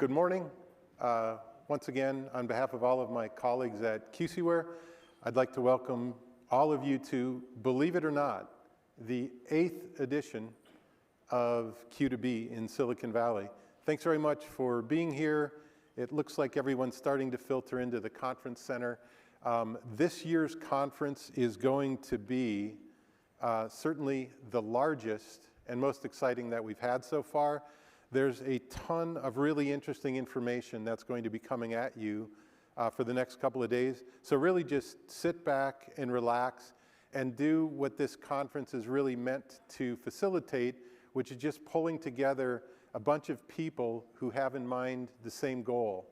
Good morning. Once again, on behalf of all of my colleagues at Ware, I'd like to welcome all of you to, believe it or not, the 8th edition of Q2B in Silicon Valley. Thanks very much for being here. It looks like everyone's starting to filter into the conference center. This year's conference is going to be certainly the largest and most exciting that we've had so far. There's a ton of really interesting information that's going to be coming at you for the next couple of days. So really just sit back and relax and do what this conference is really meant to facilitate, which is just pulling together a bunch of people who have in mind the same goal.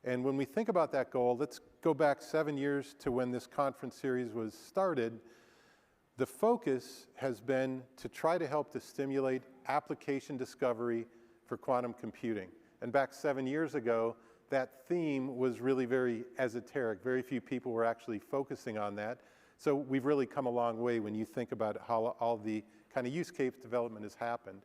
And when we think about that goal, let's go back 7 years to when this conference series was started. The focus has been to try to help to stimulate application discovery for quantum computing. And back 7 years ago, that theme was really very esoteric. Very few people were actually focusing on that. So we've really come a long way when you think about how all the kind of use case development has happened.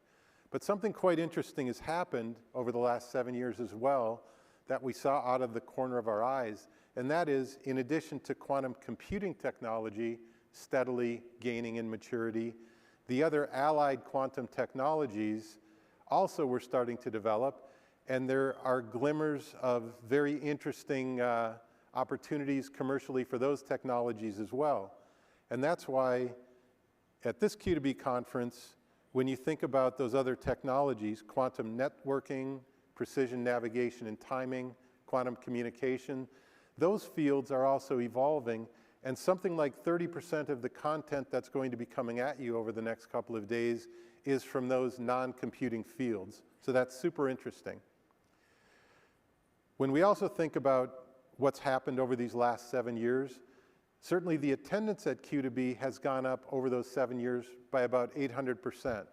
But something quite interesting has happened over the last 7 years as well that we saw out of the corner of our eyes. And that is, in addition to quantum computing technology steadily gaining in maturity, the other allied quantum technologies also we're starting to develop, and there are glimmers of very interesting opportunities commercially for those technologies as well. And that's why at this Q2B conference, when you think about those other technologies, quantum networking, precision navigation and timing, quantum communication, those fields are also evolving, and something like 30% of the content that's going to be coming at you over the next couple of days is from those non-computing fields. So that's super interesting. When we also think about what's happened over these last 7 years, certainly the attendance at Q2B has gone up over those 7 years by about 800%.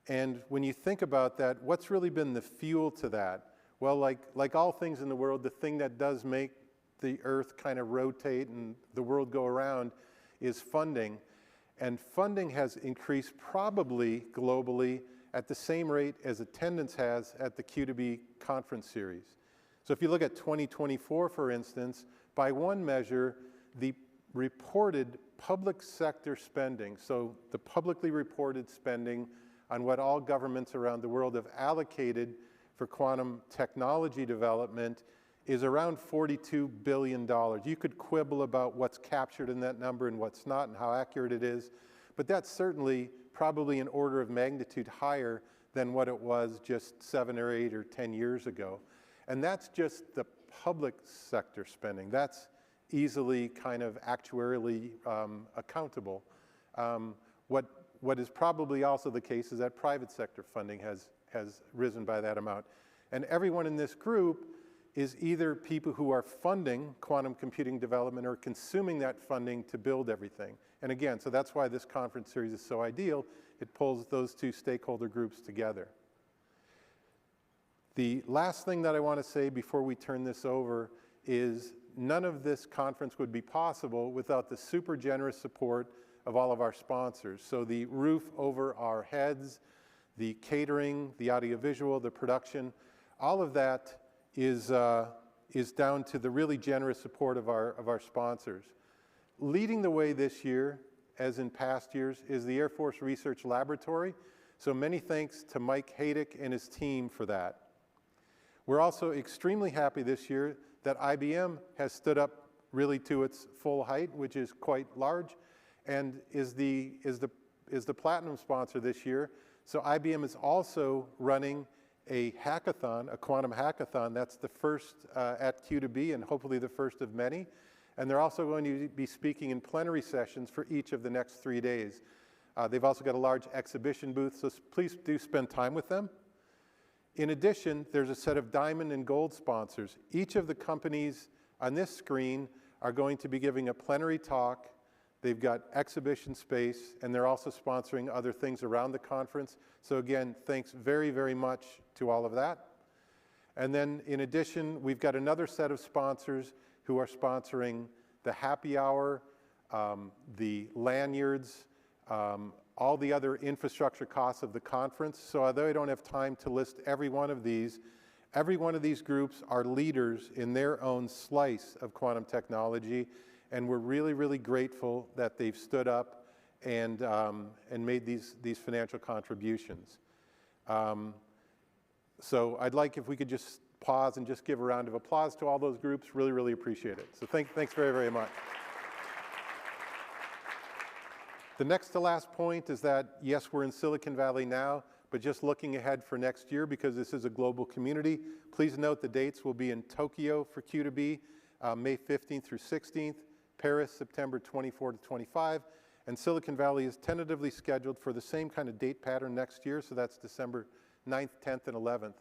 And when you think about that, what's really been the fuel to that? Well, like all things in the world, the thing that does make the earth kind of rotate and the world go around is funding. And funding has increased probably globally at the same rate as attendance has at the Q2B conference series. So if you look at 2024, for instance, by one measure, the reported public sector spending, so the publicly reported spending on what all governments around the world have allocated for quantum technology development, is around $42 billion. You could quibble about what's captured in that number and what's not and how accurate it is, but that's certainly probably an order of magnitude higher than what it was just 7 or 8 or 10 years ago. And that's just the public sector spending. That's easily kind of actuarially accountable. What is probably also the case is that private sector funding has risen by that amount. And everyone in this group is either people who are funding quantum computing development or consuming that funding to build everything. And again, so that's why this conference series is so ideal. It pulls those two stakeholder groups together. The last thing that I want to say before we turn this over is none of this conference would be possible without the super generous support of all of our sponsors. So the roof over our heads, the catering, the audiovisual, the production, all of that is down to the really generous support of our sponsors. Leading the way this year, as in past years, is the Air Force Research Laboratory. So many thanks to Mike Haydick and his team for that. We're also extremely happy this year that IBM has stood up really to its full height, which is quite large, and is the platinum sponsor this year. So IBM is also running a hackathon, a quantum hackathon. That's the first at Q2B and hopefully the first of many. And they're also going to be speaking in plenary sessions for each of the next 3 days. They've also got a large exhibition booth, so please do spend time with them. In addition, there's a set of diamond and gold sponsors. Each of the companies on this screen are going to be giving a plenary talk. They've got exhibition space, and they're also sponsoring other things around the conference. So again, thanks very, very much to all of that. And then in addition, we've got another set of sponsors who are sponsoring the happy hour, the lanyards, all the other infrastructure costs of the conference. So although I don't have time to list every one of these, Every one of these groups are leaders in their own slice of quantum technology, and we're really, really grateful that they've stood up and made these financial contributions. So I'd like if we could just pause and just give a round of applause to all those groups. Really, really appreciate it. So thanks very, very much. The next to last point is that, yes, we're in Silicon Valley now, but just looking ahead for next year, because this is a global community, please note the dates will be in Tokyo for Q2B, May 15th through 16th, Paris, September 24 to 25, and Silicon Valley is tentatively scheduled for the same kind of date pattern next year, so that's December 9th, 10th, and 11th.